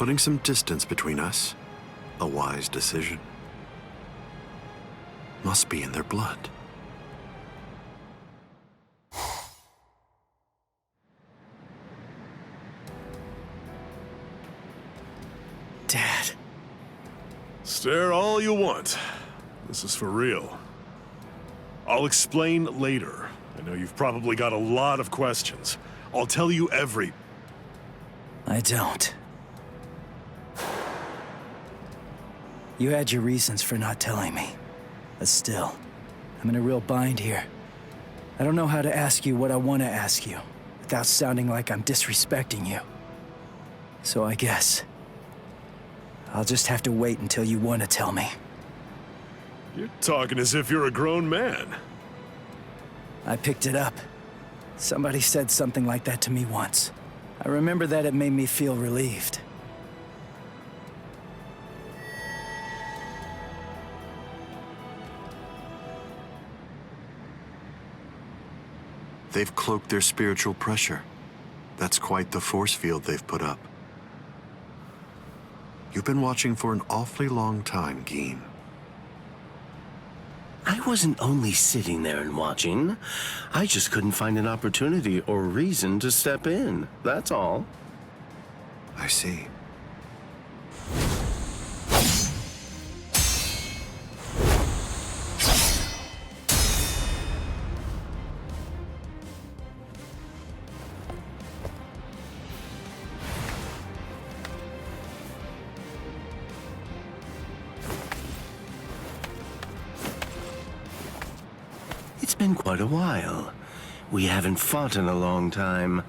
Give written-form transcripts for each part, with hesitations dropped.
Putting some distance between us, a wise decision. Must be in their blood. Dad. Stare all you want. This is for real. I'll explain later. I know you've probably got a lot of questions. I'll tell you every... I don't. You had your reasons for not telling me. But still, I'm in a real bind here. I don't know how to ask you what I want to ask you, without sounding like I'm disrespecting you. So I guess... I'll just have to wait until you want to tell me. You're talking as if you're a grown man. I picked it up. Somebody said something like that to me once. I remember that it made me feel relieved. They've cloaked their spiritual pressure. That's quite the force field they've put up. You've been watching for an awfully long time, Geen. I wasn't only sitting there and watching. I just couldn't find an opportunity or reason to step in. That's all. I see. It's been quite a while. We haven't fought in a long time.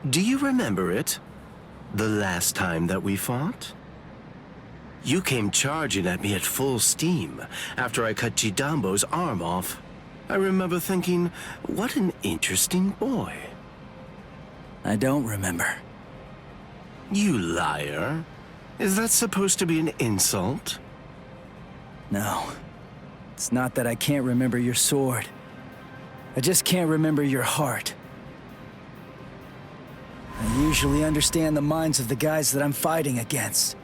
Do you remember it? The last time that we fought? You came charging at me at full steam after I cut Chidambo's arm off. I remember thinking, what an interesting boy. I don't remember. You liar. Is that supposed to be an insult? No. It's not that I can't remember your sword. I just can't remember your heart. I usually understand the minds of the guys that I'm fighting against.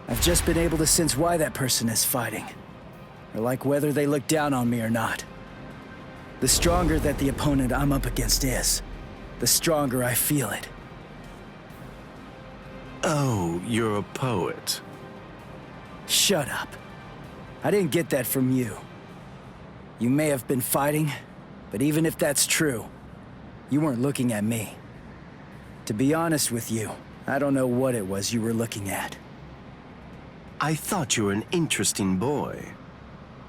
I've just been able to sense why that person is fighting, or like whether they look down on me or not. The stronger that the opponent I'm up against is, the stronger I feel it. Oh, you're a poet. Shut up. I didn't get that from you. You may have been fighting, but even if that's true, you weren't looking at me. To be honest with you, I don't know what it was you were looking at. I thought you were an interesting boy.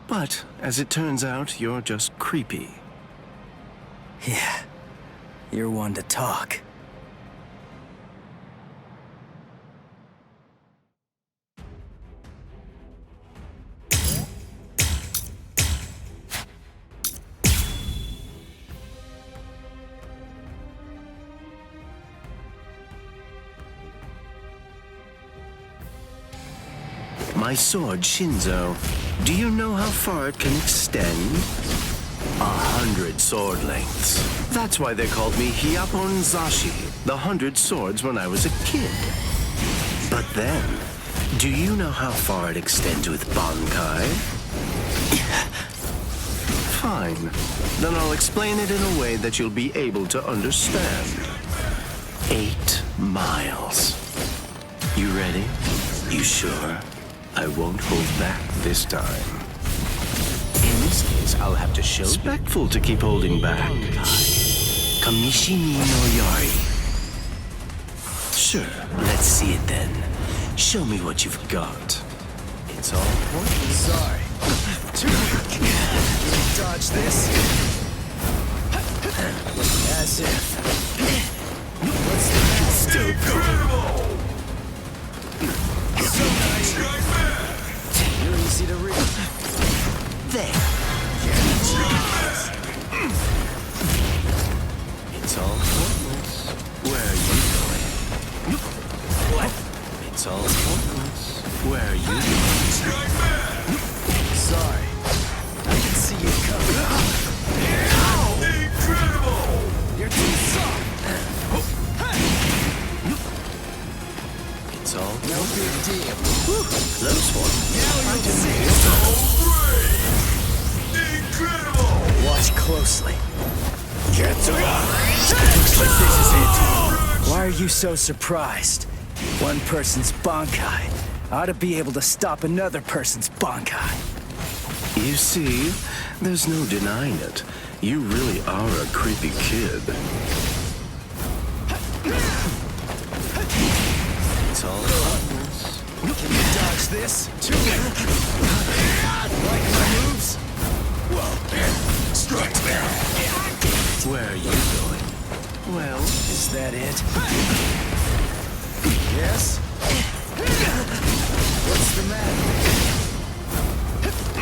But, as it turns out, you're just creepy. Yeah, you're one to talk. My sword, Shinzo, do you know how far it can extend? 100 sword lengths. That's why they called me Hyapon Zashi, the 100 swords when I was a kid. But then, do you know how far it extends with Bankai? Fine. Then I'll explain it in a way that you'll be able to understand. 8 miles. You ready? You sure? I won't hold back this time. In this case, I'll have to show respectful to keep holding back. Kamishimi no Yari. Sure, let's see it then. Show me what you've got. It's all pointless. Sorry. Dodge this. As if. What's the Still Incredible! so nice? You're easy to read. there? It's all pointless. Where are you going? What? It's all pointless. Where are you going? Sorry. I can see you coming. Incredible! You're too soft. It's all No big deal. close one. Now you'll see. Incredible! Watch closely. Looks like this is it. Why are you so surprised? One person's Bankai ought to be able to stop another person's Bankai. You see, there's no denying it. You really are a creepy kid. It's all harmless. Can you dodge this? Like my moves? Whoa. Strike there. Where are you going? Well, Is that it? Yes? What's the matter?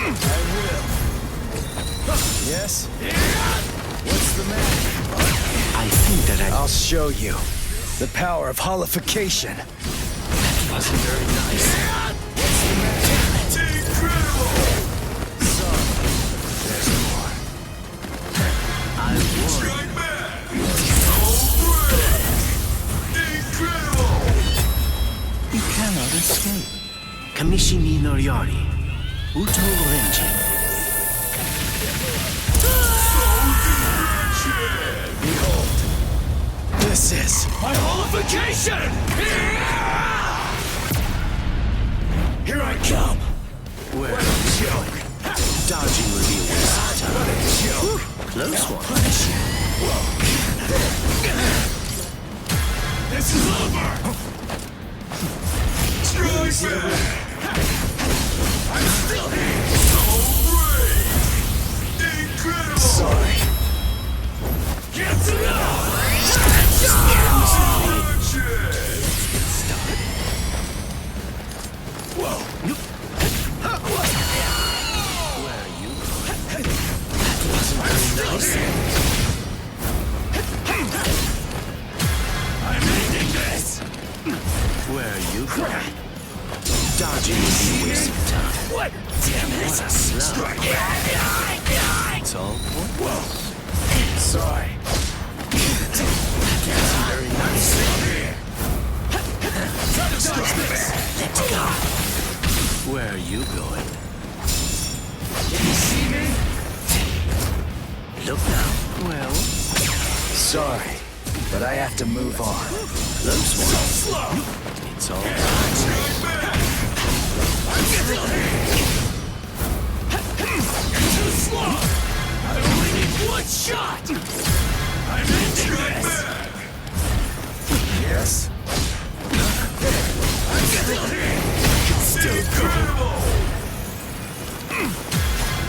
I will. Yes? What's the matter? I think that I'll show you. The power of holification. wasn't very nice. What's the matter? Incredible! Sorry. There's more. I warn Strike back! So great! Incredible! you cannot escape. Kamishimi no Yari. Uto Renji. Behold. This is My holification! Here I come! Where? a joke. Dodging will be a waste of time. What a joke. Close one. Punish you. This is over! Strike back! I'm still here! So great! Incredible! Sorry. Get to know! Whoa. Where are you? I'm ending this! Where are you going? Dodging will be a waste of time. What? Damn it. What a slug. It's all pointless. Sorry. Very nice. Let's go. Where are you going? Can you see me? Look now. Well, Sorry, but I have to move on. close one. Slow! It's all I'm still here! You're too slow! I only need one shot! I'm ending this! Yes? I'm still here! Incredible!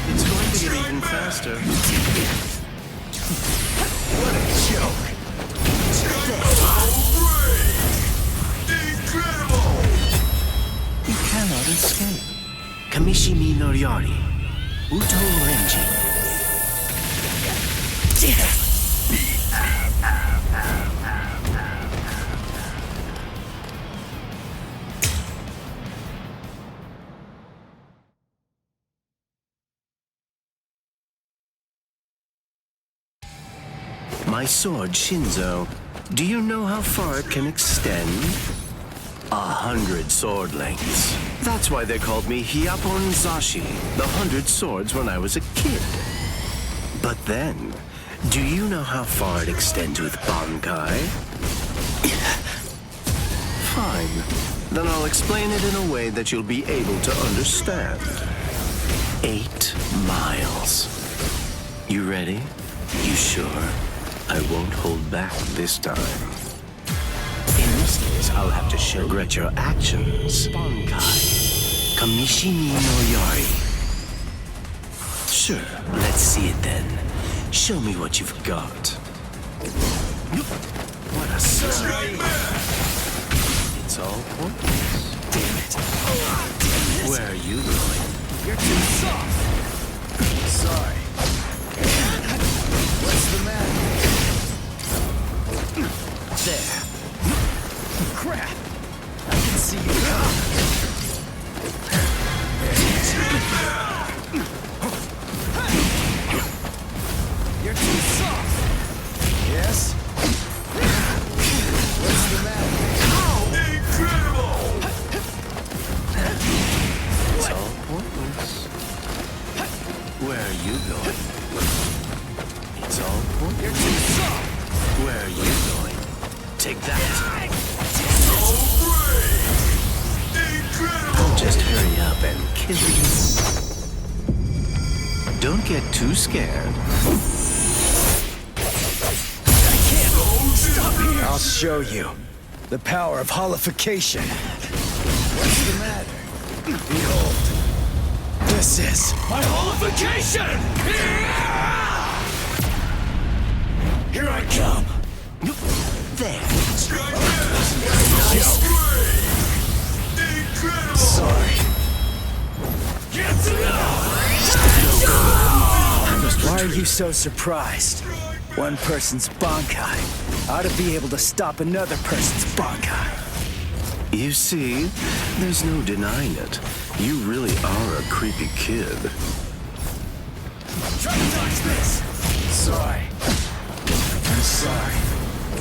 It's going to get even faster. What a joke. So great! Incredible! You cannot escape. Kamishimi no Yari. Uto Renji. My sword, Shinzo. Do you know how far it can extend? 100 sword lengths. That's why they called me Hyapon Zashi, the 100 swords when I was a kid. But then, do you know how far it extends with Bankai? Fine. Then I'll explain it in a way that you'll be able to understand. 8 miles. You ready? You sure? I won't hold back this time. In this case, I'll have to show regret your actions. Bankai. Kamishimi no Yari. Sure, let's see it then. Show me what you've got. What a Strike back! It's all pointless. Damn it. Where are you going? You're too soft. Sorry. What's the matter? There. Crap. I can see you now. You're too soft. Yes? What's the matter? Incredible! get too scared. I'll show you the power of holification. What's the matter? Behold, this is My holification! Here I come. There. Sorry. Why are you so surprised? One person's Bankai ought to be able to stop another person's Bankai. You see, there's no denying it. You really are a creepy kid. Try to dodge this. Sorry. I'm sorry.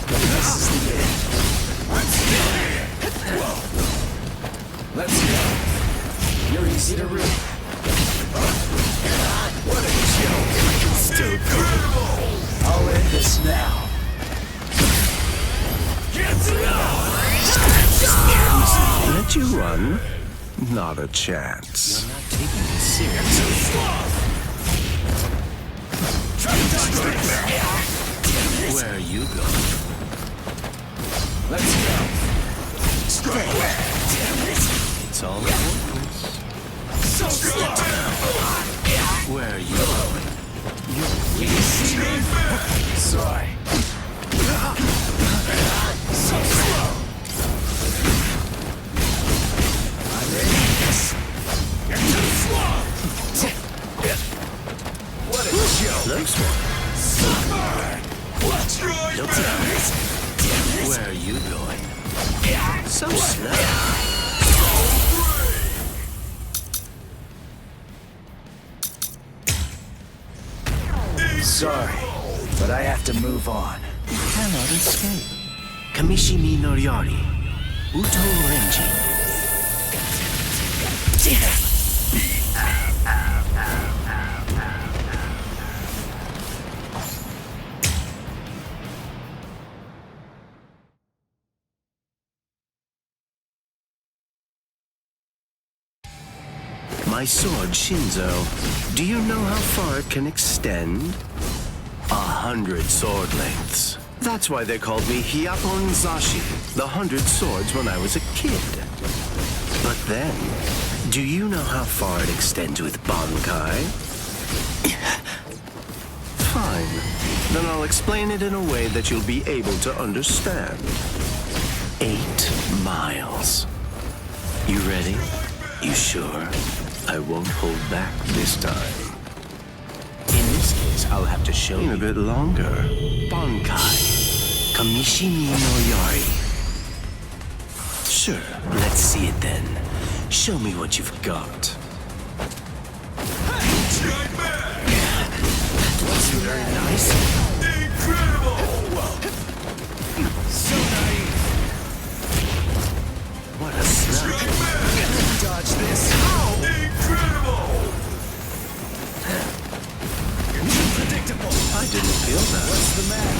But this is the end. I'm still here. Whoa. Let's go. You're easy to read. What a joke. Stupid. I'll end this now. Let you run? Not a chance. You're not taking this seriously. Try to dodge this. Where are you going? Let's go. It's all importance. So slow. Where are you going? You see me? Sorry. So slow. I'm ready for this. You're too slow. What a joke. Looks one. What's right? Where are you going? So slow. Sorry, but I have to move on. Cannot escape. Kamishimi no Yari. Uto Renji. My sword, Shinzo. Do you know how far it can extend? 100 sword lengths. That's why they called me Hyapon Zashi, the 100 swords when I was a kid. But then, do you know how far it extends with Bankai? Fine. Then I'll explain it in a way that you'll be able to understand. 8 miles. You ready? You sure? I won't hold back this time. In this case, I'll have to show you a bit longer. Bankai. Kamishimi no Yari. Sure, let's see it then. Show me what you've got. Wasn't very nice. Incredible! So naive. What a snap. Dodge this. Incredible! You're too predictable. I didn't feel that. What's the matter?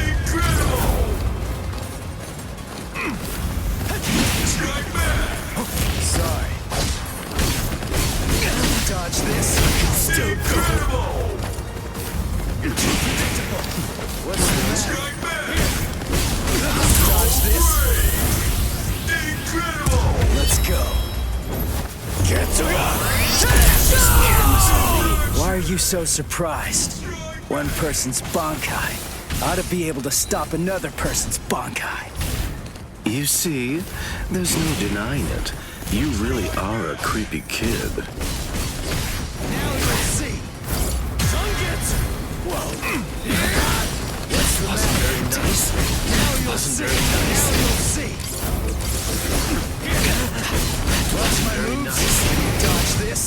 Incredible! Strike back! Sorry. Dodge this. Incredible! You're too predictable. What's the matter? Strike back! Dodge this. Incredible! Let's go. Get to Why are you so surprised? One person's Bankai ought to be able to stop another person's Bankai. You see, there's no denying it. You really are a creepy kid. Now you'll see. Zangetsu. Whoa. What's the matter? Very nice. Now you'll see. Now you'll see. Watch my moves. Can you dodge this?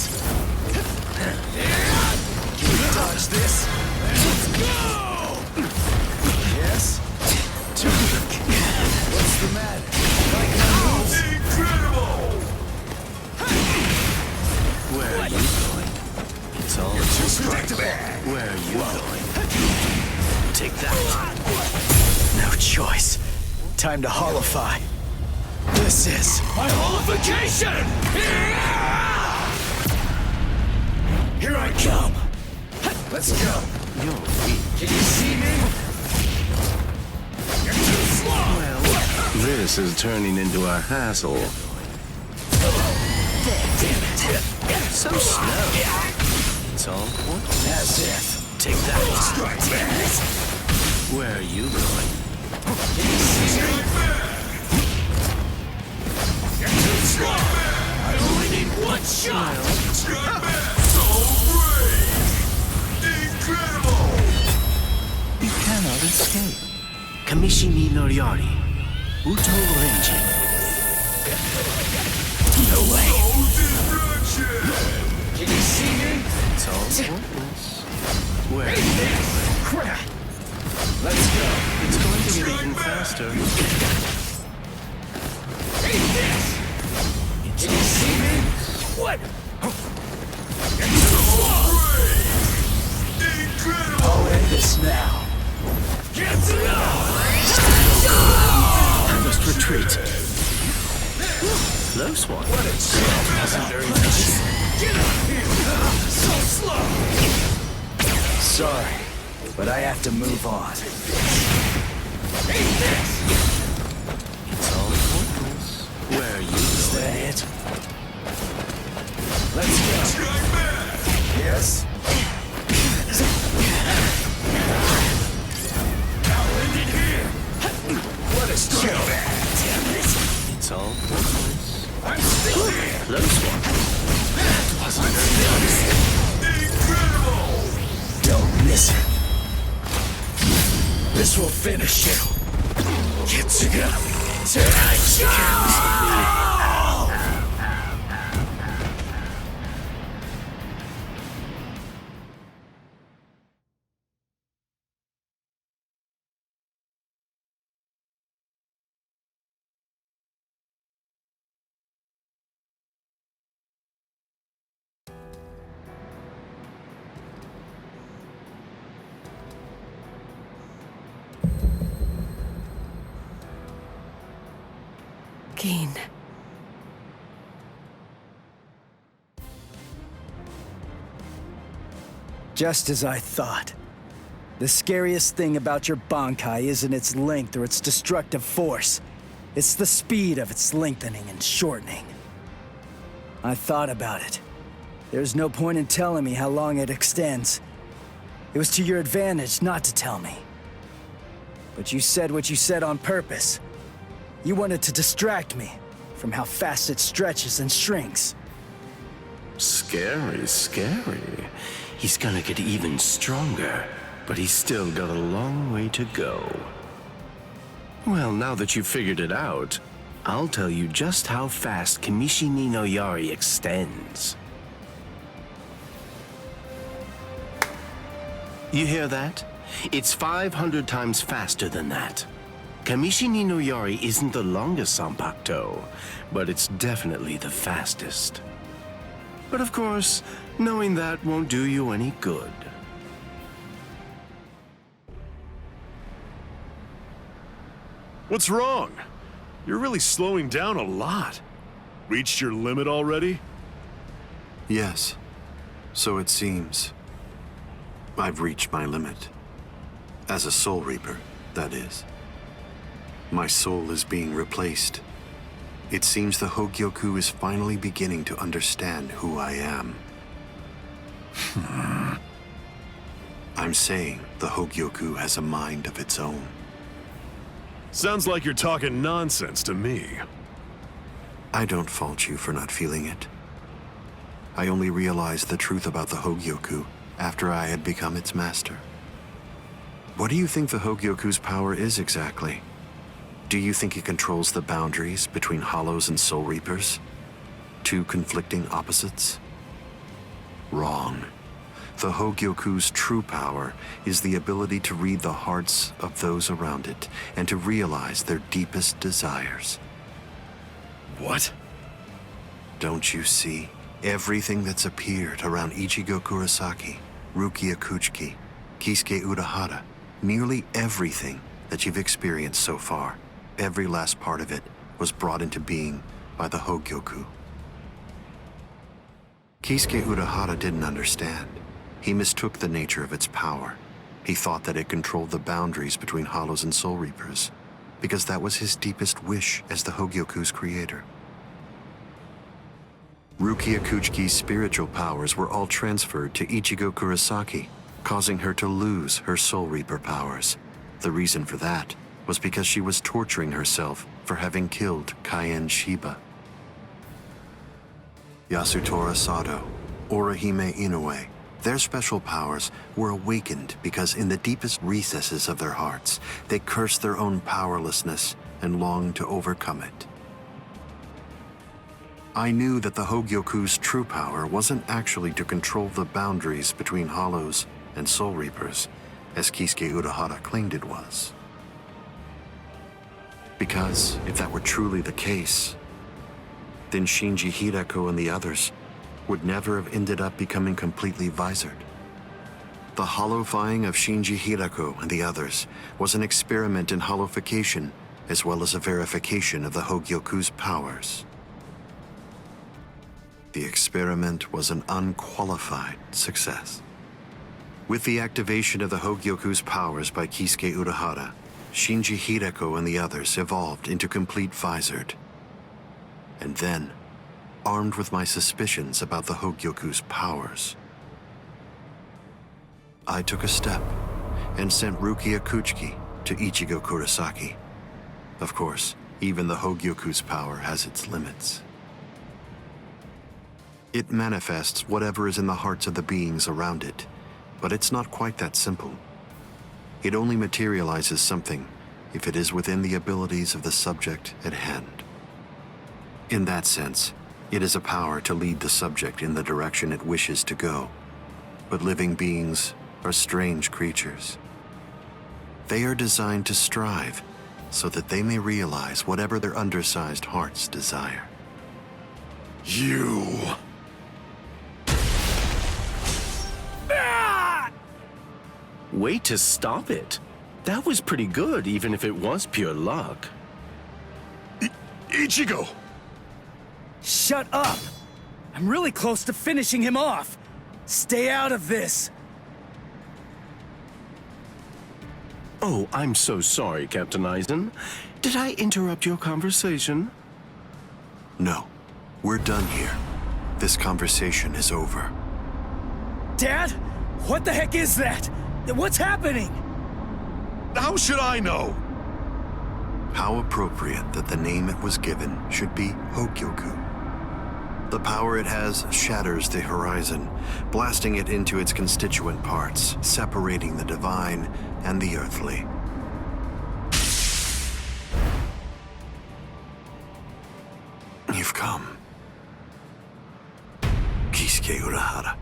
Can you dodge this? Let's go! Yes? What's the matter? Like my moves? Incredible! Where are you going? It's all just Where are you going? Take that. No choice. Time to holify. This is My holification! Here I come. Let's go. You're weak. Can you see me? You're too slow. Well, this is turning into a hassle. Damn it. So slow. It's all important. That's it. Take that. Strike back. Where are you going? Can you see me? You're too slow. I only need one shot. Strike back. So brave. Incredible. You cannot escape. Kamishi ni Noriari. Uto Renji. No way. Can you see me? It's all pointless. Where? Crap. Let's go. It's going to get even faster. Hey, this. Can you see me? What? You're too slow. Incredible. I'll end this now. Get to I must retreat. Close one. What a chance. Wasn't very nice. Get up here. So slow. Sorry, but I have to move on. Hey, this. It's all pointless. Where are you Is going? that it? Let's go. Yes. I'll end it here. What a strike back. Damn it. It's all pointless. I'm still here. Close one. That wasn't very nice. Incredible. Don't miss it. This will finish you. Get together. Keen. Just as I thought. The scariest thing about your Bankai isn't its length or its destructive force. It's the speed of its lengthening and shortening. I thought about it. There's no point in telling me how long it extends. It was to your advantage not to tell me. But you said what you said on purpose. You wanted to distract me from how fast it stretches and shrinks. Scary, scary. He's gonna get even stronger, but he's still got a long way to go. Well, now that you've figured it out, I'll tell you just how fast Kamishi ni no Yari extends. You hear that? It's 500 times faster than that. Kamishi ni no Yari isn't the longest Sanpakuto, but it's definitely the fastest. But of course, knowing that won't do you any good. What's wrong? You're really slowing down a lot. Reached your limit already? Yes, so it seems. I've reached my limit. As a Soul Reaper, that is. My soul is being replaced. It seems the Hogyoku is finally beginning to understand who I am. I'm saying the Hogyoku has a mind of its own. Sounds like you're talking nonsense to me. I don't fault you for not feeling it. I only realized the truth about the Hogyoku after I had become its master. What do you think the Hogyoku's power is exactly? Do you think it controls the boundaries between Hollows and Soul Reapers? Two conflicting opposites? Wrong. The Hogyoku's true power is the ability to read the hearts of those around it and to realize their deepest desires. What? Don't you see? Everything that's appeared around Ichigo Kurosaki, Rukia Kuchiki, Kisuke Urahara, nearly everything that you've experienced so far, every last part of it was brought into being by the Hogyoku. Kisuke Urahara didn't understand. he mistook the nature of its power. He thought that it controlled the boundaries between Hollows and Soul Reapers, because that was his deepest wish as the Hogyoku's creator. Rukia Kuchiki's spiritual powers were all transferred to Ichigo Kurosaki, causing her to lose her Soul Reaper powers. The reason for that was because she was torturing herself for having killed Kaien Shiba. Yasutora Sado, Orihime Inoue, their special powers were awakened because in the deepest recesses of their hearts, they cursed their own powerlessness and longed to overcome it. I knew that the Hogyoku's true power wasn't actually to control the boundaries between Hollows and Soul Reapers, as Kisuke Urahara claimed it was. Because if that were truly the case, then Shinji Hideko and the others would never have ended up becoming completely visored. The hollowifying of Shinji Hideko and the others was an experiment in hollowification, as well as a verification of the Hogyoku's powers. The experiment was an unqualified success. With the activation of the Hogyoku's powers by Kisuke Urahara, Shinji Hideko and the others evolved into complete visored. And then, armed with my suspicions about the Hogyoku's powers, I took a step and sent Rukia Kuchiki to Ichigo Kurosaki. Of course, even the Hogyoku's power has its limits. It manifests whatever is in the hearts of the beings around it, but it's not quite that simple. It only materializes something if it is within the abilities of the subject at hand. In that sense, it is a power to lead the subject in the direction it wishes to go. But living beings are strange creatures. They are designed to strive so that they may realize whatever their undersized hearts desire. You... Way to stop it. That was pretty good, even if it was pure luck. Ichigo! Shut up! I'm really close to finishing him off. Stay out of this. Oh, I'm so sorry, Captain Aizen. Did I interrupt your conversation? No, we're done here. This conversation is over. Dad? What the heck is that? What's happening? How should I know? How appropriate that the name it was given should be Hogyoku. The power it has shatters the horizon, blasting it into its constituent parts, separating the divine and the earthly. You've come. Kisuke Urahara.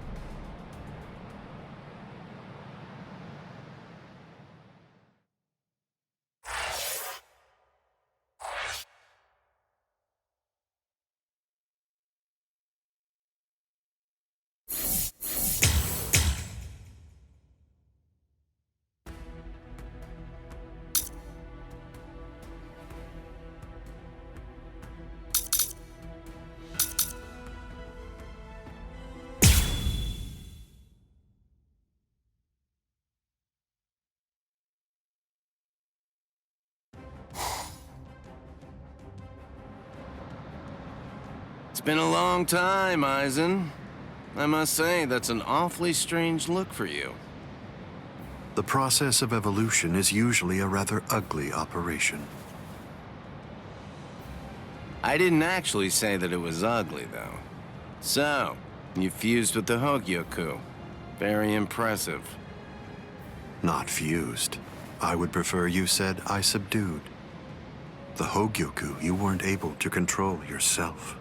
It's been a long time, Aizen. I must say, that's an awfully strange look for you. The process of evolution is usually a rather ugly operation. I didn't actually say that it was ugly, though. So, you fused with the Hogyoku. Very impressive. Not fused. I would prefer you said I subdued. The Hogyoku you weren't able to control yourself.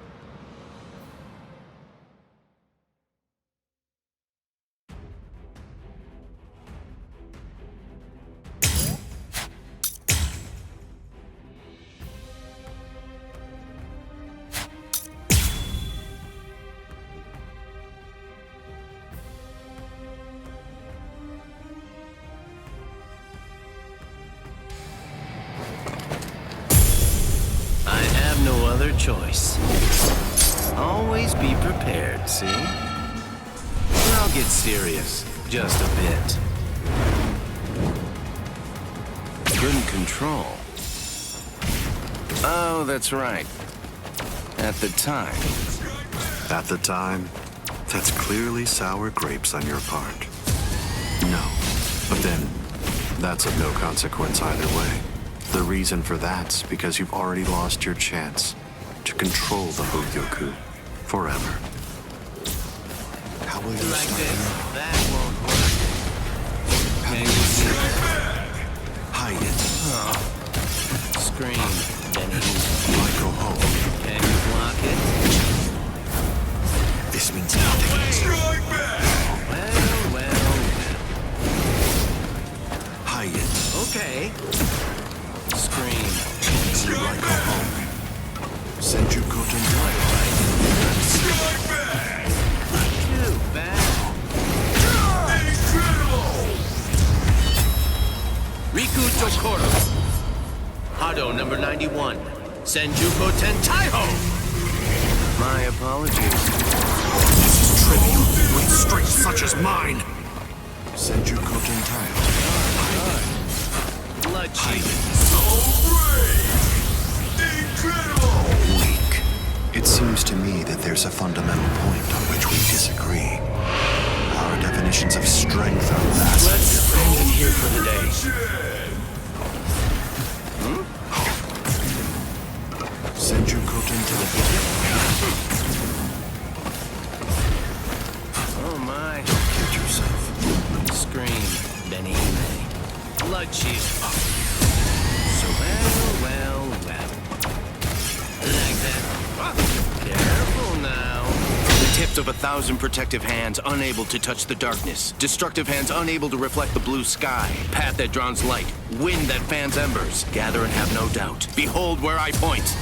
No other choice. Always be prepared, see? Or I'll get serious. Just a bit. Couldn't control. Oh, that's right. At the time. At the time, that's clearly sour grapes on your part. No, but then, that's of no consequence either way. The reason for that's because you've already lost your chance to control the Hogyoku forever. How will you Like stop this. now? That won't work. How will you stop it? Hide it. Scream. Then Why go home? can you block it? This means nothing. Strike back! Well. Hide it. Okay. Scream. Why go home? Send you go to Strike back! Too bad. Incredible! Riku Tokoro. Hado number 91. Senjuko Tentaiho. My apologies. trivial with strength such as mine. Send you Kotentai. Blood Hide cheat. it. So brave! Incredible! Weak. It seems to me that there's a fundamental point on which we disagree. Our definitions of strength are vastly Let's end it here for the day. Send you Kotentai. Oh my. Kid yourself. Scream. Benihime. Blood cheat. So well. Like that. Careful now. The tips of 1,000 protective hands unable to touch the darkness. Destructive hands unable to reflect the blue sky. Path that draws light. Wind that fans embers. Gather and have no doubt. Behold where I point.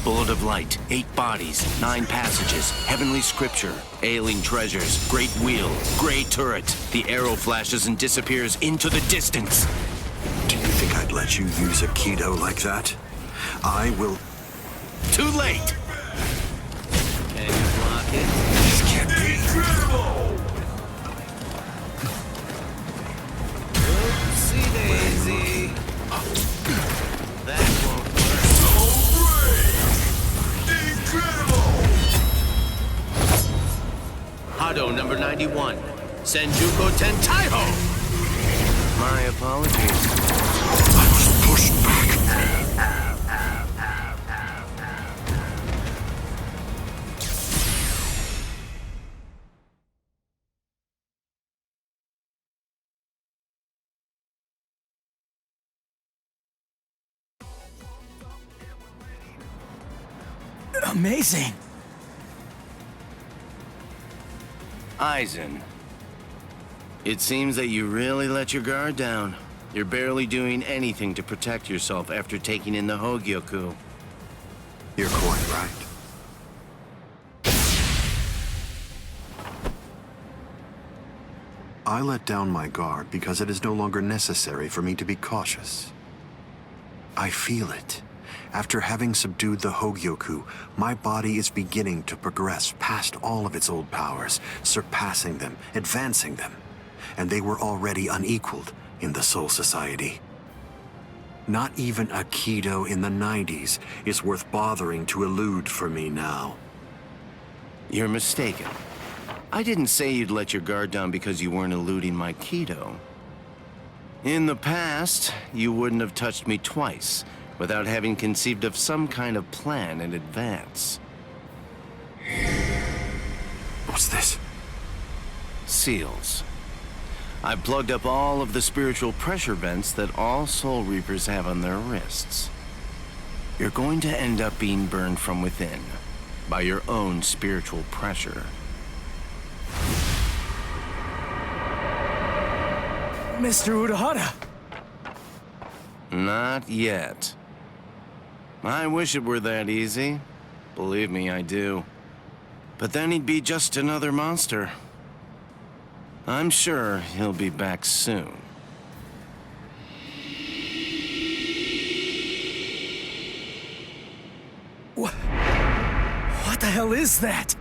Bullet of light, 8 bodies, 9 passages, heavenly scripture, ailing treasures, great wheel, gray turret. The arrow flashes and disappears into the distance. Do you think I'd let you use a Kido like that? I will... Too late! Can you block it? This can't be. Incredible! Oopsie daisy. That won't work. So brave! Incredible! Hado number 91. Senjuko Tentaiho! My apologies. I was pushed back. Amazing. Aizen. It seems that you really let your guard down. You're barely doing anything to protect yourself after taking in the Hogyoku. You're quite right. I let down my guard because it is no longer necessary for me to be cautious. I feel it. After having subdued the Hogyoku, my body is beginning to progress past all of its old powers, surpassing them, advancing them. And they were already unequaled in the Soul Society. Not even a Kido in the 90s is worth bothering to elude for me now. You're mistaken. I didn't say you'd let your guard down because you weren't eluding my Kido. In the past, you wouldn't have touched me twice without having conceived of some kind of plan in advance. What's this? Seals. I've plugged up all of the spiritual pressure vents that all Soul Reapers have on their wrists. You're going to end up being burned from within by your own spiritual pressure. Mr. Urahara. Not yet. I wish it were that easy. Believe me, I do. But then he'd be just another monster. I'm sure he'll be back soon. What the hell is that?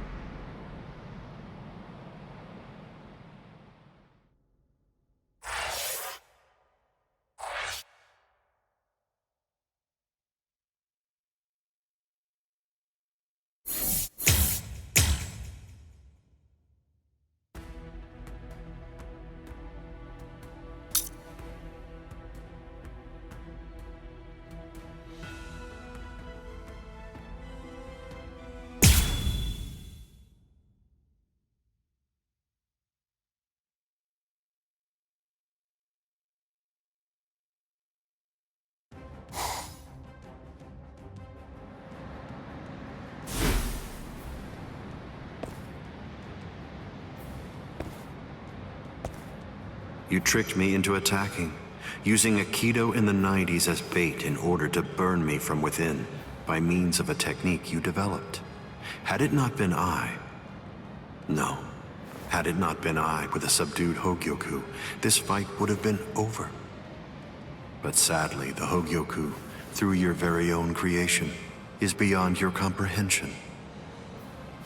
You tricked me into attacking, using Aikido in the 90s as bait in order to burn me from within by means of a technique you developed. Had it not been I... No. Had it not been I with a subdued Hogyoku, this fight would have been over. But sadly, the Hogyoku, through your very own creation, is beyond your comprehension.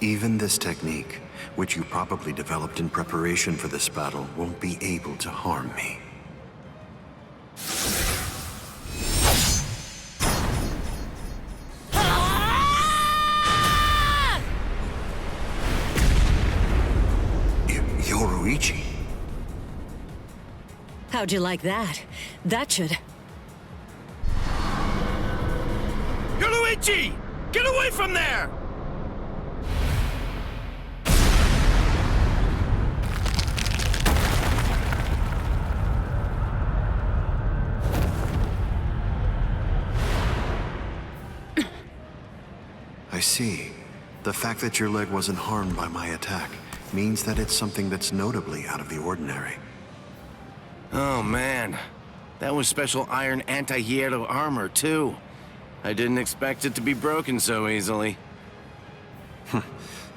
Even this technique, which you probably developed in preparation for this battle, won't be able to harm me. Yoruichi. How'd you like that? That should... Yoruichi! Get away from there! I see. The fact that your leg wasn't harmed by my attack means that it's something that's notably out of the ordinary. Oh, man. That was special iron anti-hierro armor, too. I didn't expect it to be broken so easily.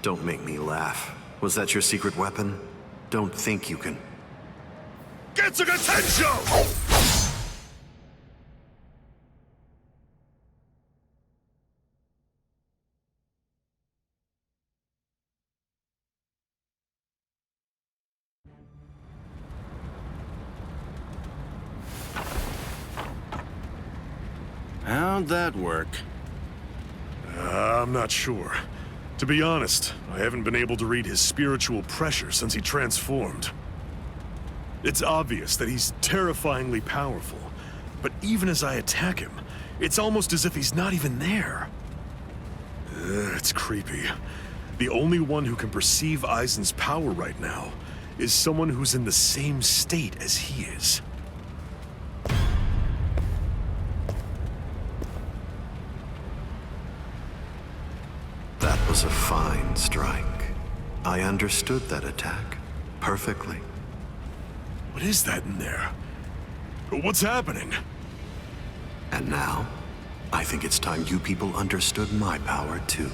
Don't make me laugh. Was that your secret weapon? Don't think you can... Get some attention! How'd that work? I'm not sure. To be honest, I haven't been able to read his spiritual pressure since he transformed. It's obvious that he's terrifyingly powerful, but even as I attack him, it's almost as if he's not even there. It's creepy. The only one who can perceive Aizen's power right now is someone who's in the same state as he is. That was a fine strike. I understood that attack perfectly. What is that in there? What's happening? And now, I think it's time you people understood my power too.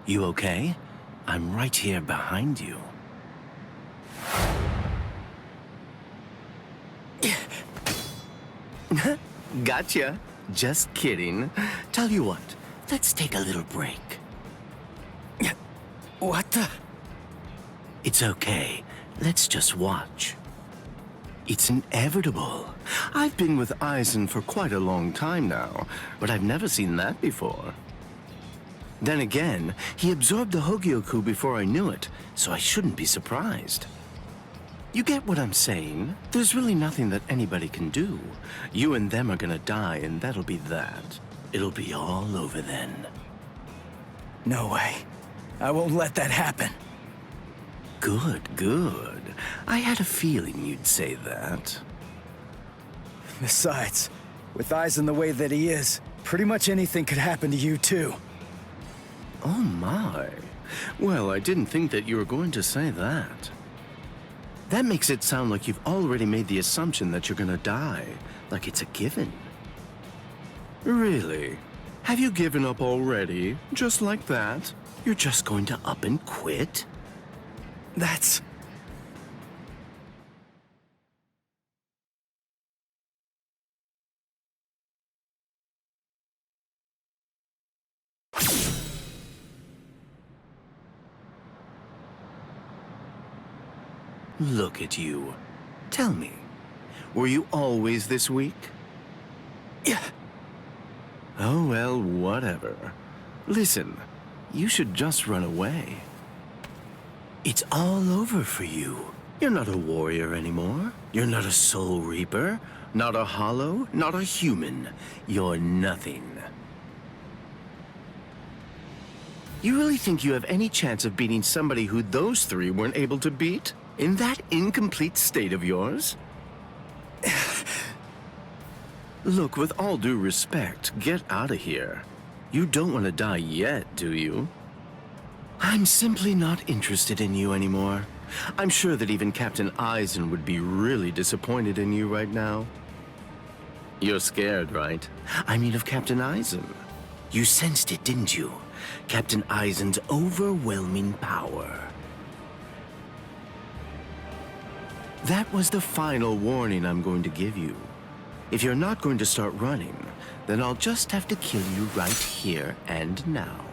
You okay? I'm right here behind you. Gotcha. Just kidding. Tell you what, let's take a little break. What the? It's okay. Let's just watch. It's inevitable. I've been with Aizen for quite a long time now, but I've never seen that before. Then again, he absorbed the Hogyoku before I knew it, so I shouldn't be surprised. You get what I'm saying? There's really nothing that anybody can do. You and them are gonna die, and that'll be that. It'll be all over then. No way. I won't let that happen. Good, good. I had a feeling you'd say that. Besides, with Aizen the way that he is, pretty much anything could happen to you too. Oh my. Well, I didn't think that you were going to say that. That makes it sound like you've already made the assumption that you're gonna die, like it's a given. Really? Have you given up already? Just like that? You're just going to up and quit? That's... Look at you. Tell me, were you always this weak? Yeah. Oh, well, whatever. Listen, you should just run away. It's all over for you. You're not a warrior anymore. You're not a soul reaper, not a hollow, not a human. You're nothing. You really think you have any chance of beating somebody who those three weren't able to beat? In that incomplete state of yours? Look, with all due respect, get out of here. You don't want to die yet, do you? I'm simply not interested in you anymore. I'm sure that even Captain Eisen would be really disappointed in you right now. You're scared, right? I mean of Captain Eisen. You sensed it, didn't you? Captain Eisen's overwhelming power. That was the final warning I'm going to give you. If you're not going to start running, then I'll just have to kill you right here and now.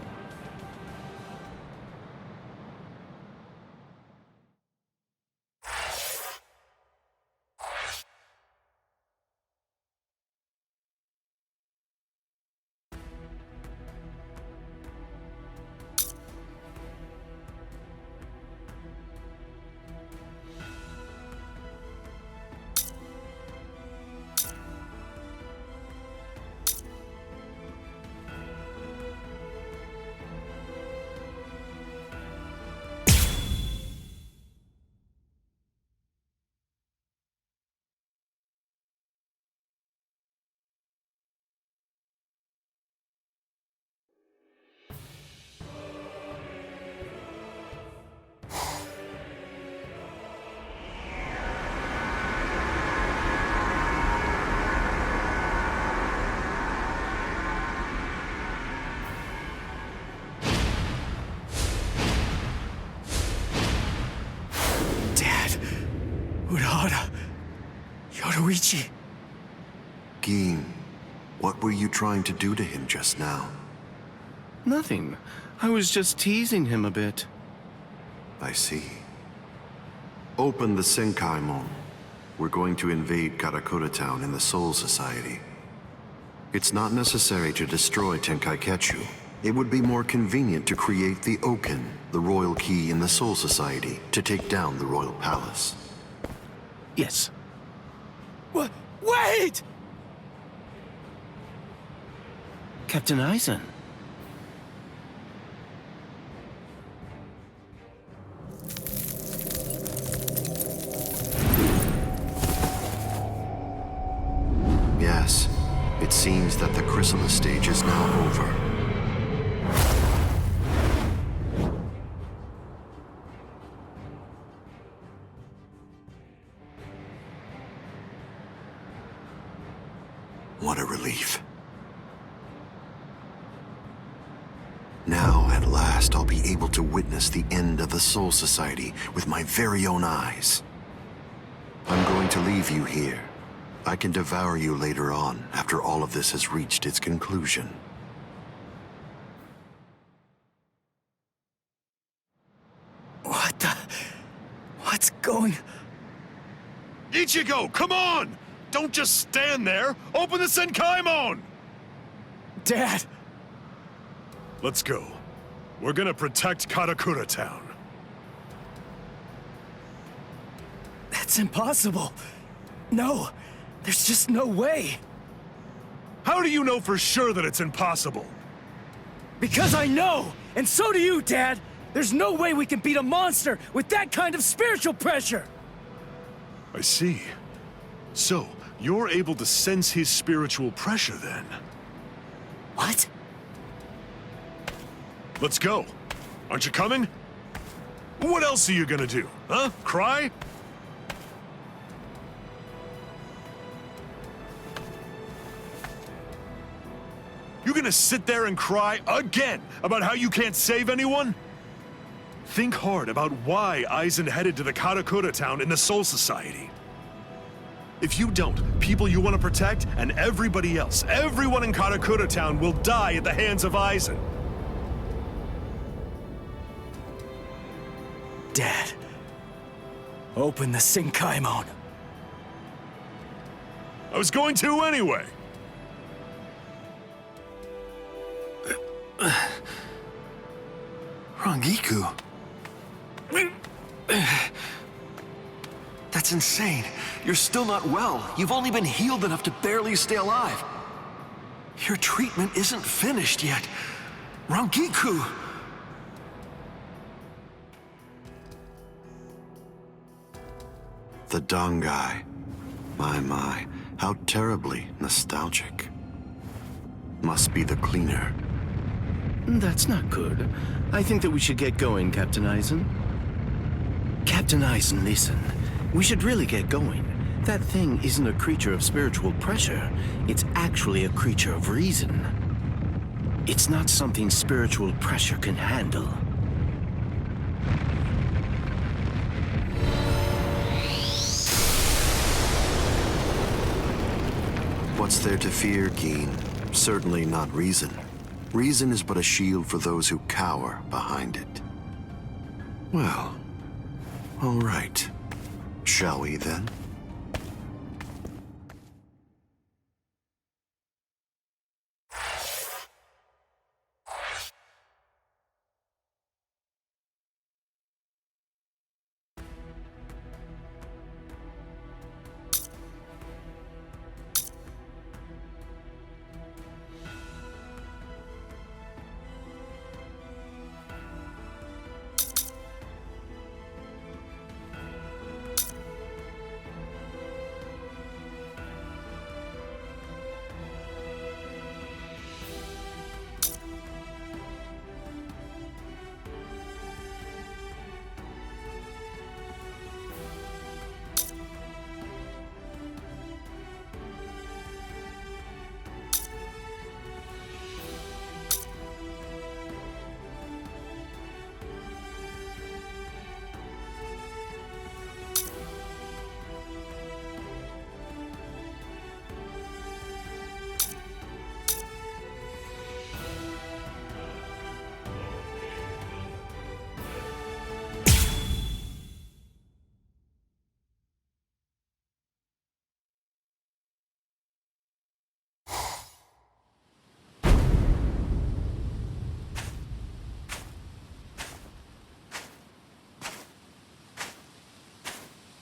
Urahara. Yoruichi. Gin, what were you trying to do to him just now? Nothing. I was just teasing him a bit. I see. Open the Senkaimon. We're going to invade Karakura Town in the Soul Society. It's not necessary to destroy Tenkaiketsu. It would be more convenient to create the Oken, the royal key in the Soul Society, to take down the royal palace. Yes. Wait! Captain Eisen. Yes, it seems that the chrysalis stage is now over. What a relief. Now, at last, I'll be able to witness the end of the Soul Society with my very own eyes. I'm going to leave you here. I can devour you later on, after all of this has reached its conclusion. What's going... Ichigo, come on! Don't just stand there! Open the Senkaimon! Dad! Let's go. We're gonna protect Karakura Town. That's impossible. No, there's just no way. How do you know for sure that it's impossible? Because I know! And so do you, Dad! There's no way we can beat a monster with that kind of spiritual pressure! I see. So, you're able to sense his spiritual pressure then? What? Let's go. Aren't you coming? What else are you gonna do? Huh? Cry? You gonna sit there and cry again about how you can't save anyone? Think hard about why Eisen headed to the Karakura Town in the Soul Society. If you don't, people you want to protect and everybody else, everyone in Karakura Town will die at the hands of Eisen. Dad, Open the Senkaimon. I was going to anyway! Rangiku. That's insane. You're still not well. You've only been healed enough to barely stay alive. Your treatment isn't finished yet. Rangiku! The Dangai. My, how terribly nostalgic. Must be the cleaner. That's not good. I think that we should get going, Captain Eisen. Captain Eisen, listen. We should really get going. That thing isn't a creature of spiritual pressure. It's actually a creature of reason. It's not something spiritual pressure can handle. What's there to fear, Geen? Certainly not reason. Reason is but a shield for those who cower behind it. Well, all right. Shall we then?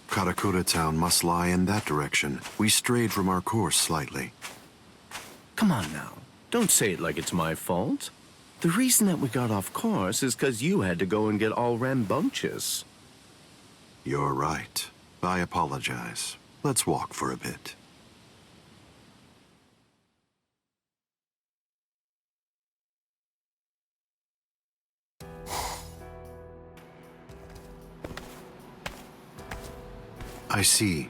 Karakura Town must lie in that direction. We strayed from our course slightly. Come on now. Don't say it like it's my fault. The reason that we got off course is because you had to go and get all rambunctious. You're right. I apologize. Let's walk for a bit. I see.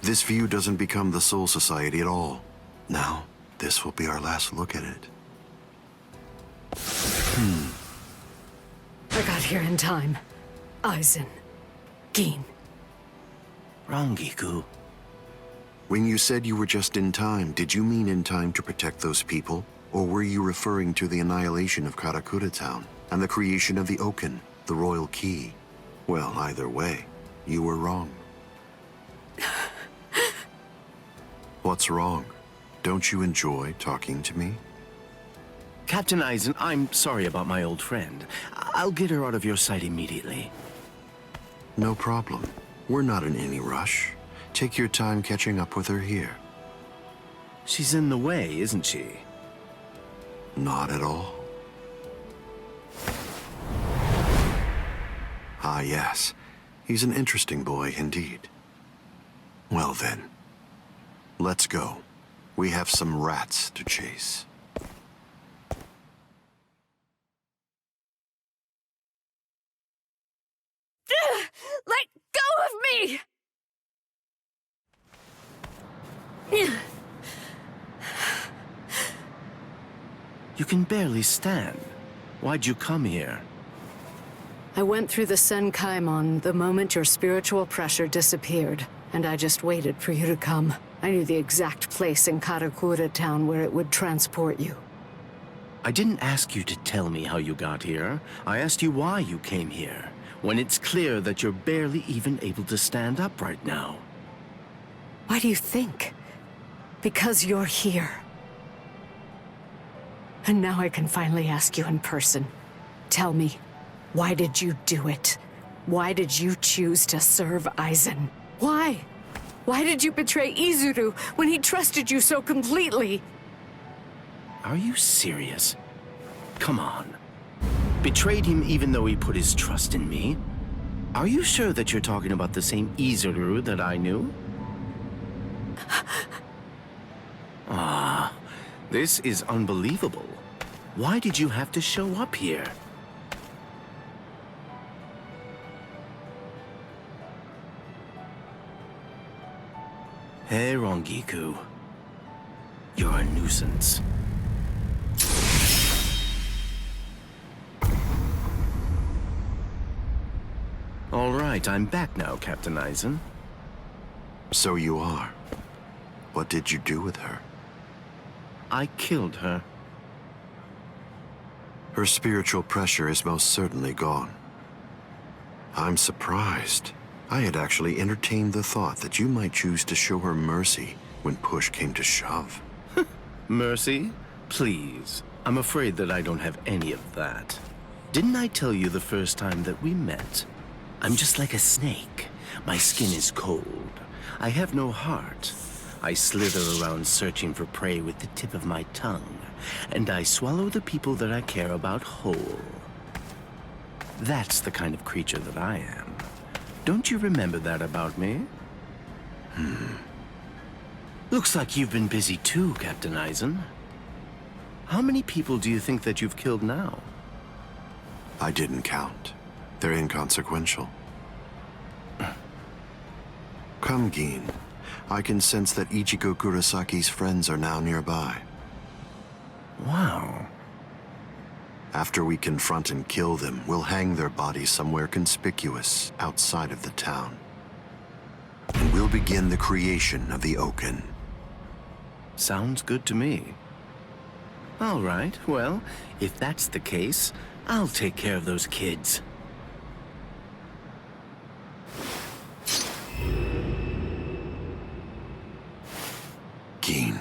This view doesn't become the Soul Society at all. Now, this will be our last look at it. I got here in time. Eisen. Geen. Rangiku. When you said you were just in time, did you mean in time to protect those people? Or were you referring to the annihilation of Karakura Town and the creation of the Oaken, the Royal Key? Well, either way, you were wrong. What's wrong? Don't you enjoy talking to me? Captain Eisen, I'm sorry about my old friend. I'll get her out of your sight immediately. No problem. We're not in any rush. Take your time catching up with her here. She's in the way, isn't she? Not at all. Ah, yes. He's an interesting boy indeed. Well then, let's go. We have some rats to chase. Let go of me! You can barely stand. Why'd you come here? I went through the Senkaimon the moment your spiritual pressure disappeared, and I just waited for you to come. I knew the exact place in Karakura Town where it would transport you. I didn't ask you to tell me how you got here. I asked you why you came here. when it's clear that you're barely even able to stand up right now? Why do you think? Because you're here. And now I can finally ask you in person. Tell me, why did you do it? Why did you choose to serve Aizen? Why? Why did you betray Izuru when he trusted you so completely? Are you serious? Come on. Betrayed him even though he put his trust in me? Are you sure that you're talking about the same Izuru that I knew? This is unbelievable. Why did you have to show up here? Hey, Rongiku. You're a nuisance. All right, I'm back now, Captain Aizen. So you are. What did you do with her? I killed her. Her spiritual pressure is most certainly gone. I'm surprised. I had actually entertained the thought that you might choose to show her mercy when push came to shove. Mercy? Please. I'm afraid that I don't have any of that. Didn't I tell you the first time that we met? I'm just like a snake. My skin is cold. I have no heart. I slither around searching for prey with the tip of my tongue, and I swallow the people that I care about whole. That's the kind of creature that I am. Don't you remember that about me? Looks like you've been busy too, Captain Aizen. How many people do you think that you've killed now? I didn't count. They're inconsequential. Come, Gin. I can sense that Ichigo Kurosaki's friends are now nearby. Wow. After we confront and kill them, we'll hang their bodies somewhere conspicuous outside of the town. And we'll begin the creation of the Oaken. Sounds good to me. All right, well, if that's the case, I'll take care of those kids. Gin.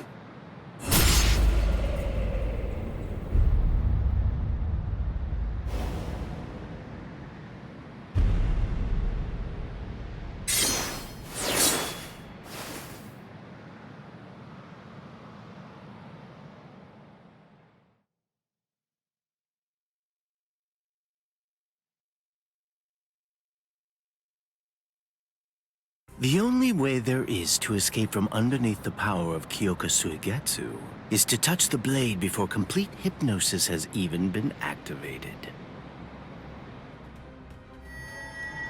The only way there is to escape from underneath the power of Kyoka Suigetsu is to touch the blade before complete hypnosis has even been activated.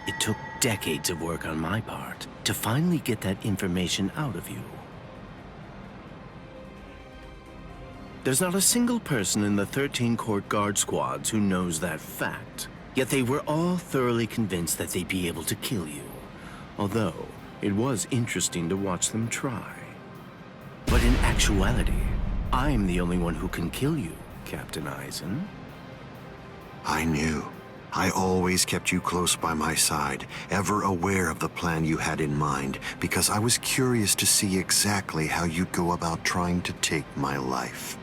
It took decades of work on my part to finally get that information out of you. There's not a single person in the 13 court guard squads who knows that fact, yet they were all thoroughly convinced that they'd be able to kill you, although it was interesting to watch them try. But in actuality, I'm the only one who can kill you, Captain Aizen. I knew. I always kept you close by my side, ever aware of the plan you had in mind, because I was curious to see exactly how you'd go about trying to take my life.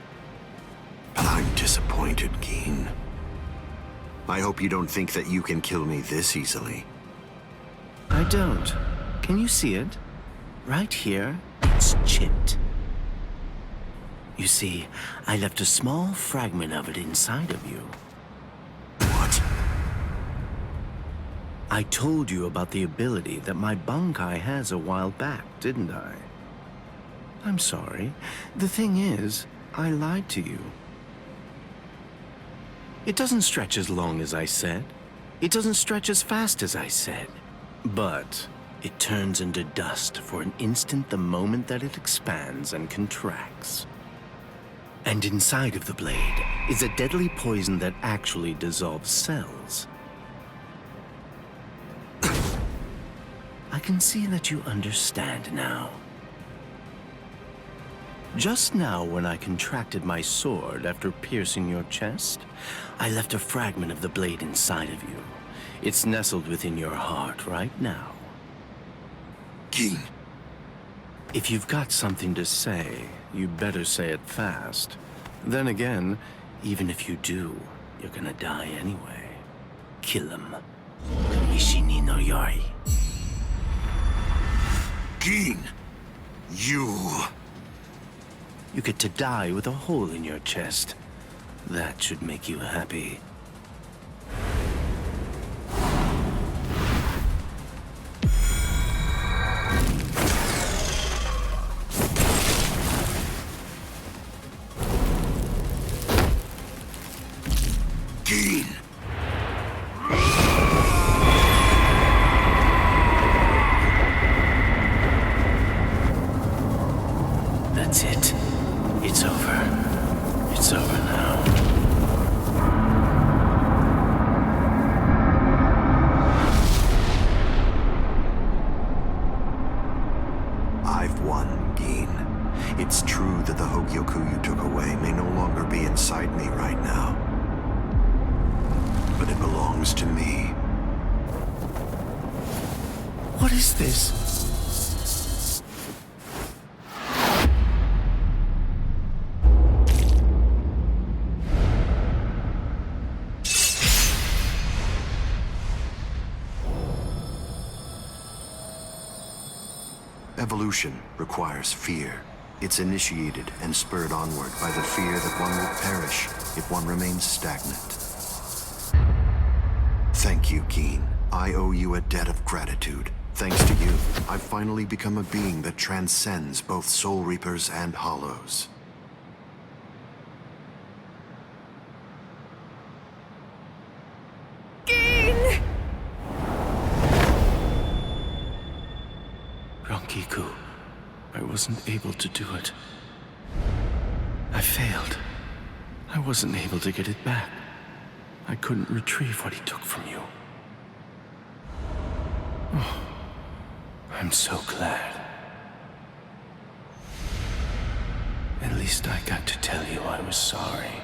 But I'm disappointed, Gin. I hope you don't think that you can kill me this easily. I don't. Can you see it? Right here, it's chipped. You see, I left a small fragment of it inside of you. What? I told you about the ability that my Bankai has a while back, didn't I? I'm sorry. The thing is, I lied to you. It doesn't stretch as long as I said. It doesn't stretch as fast as I said. But it turns into dust for an instant the moment that it expands and contracts. And inside of the blade is a deadly poison that actually dissolves cells. I can see that you understand now. Just now, when I contracted my sword after piercing your chest, I left a fragment of the blade inside of you. It's nestled within your heart right now. Geen. If you've got something to say, you better say it fast. Then again, even if you do, you're gonna die anyway. Kill him. Mishini no Yori. Geen. You. You get to die with a hole in your chest. That should make you happy. Geen. That's it. It's over. It's over now. I've won, Geen. It's true that the Hogyoku you took away may no longer be inside me right now. But it belongs to me. What is this? Evolution requires fear. It's initiated and spurred onward by the fear that one will perish if one remains stagnant. Thank you, Geen. I owe you a debt of gratitude. Thanks to you, I've finally become a being that transcends both Soul Reapers and Hollows. Rankiku, I wasn't able to do it. I failed. I wasn't able to get it back. I couldn't retrieve what he took from you. Oh, I'm so glad. At least I got to tell you I was sorry.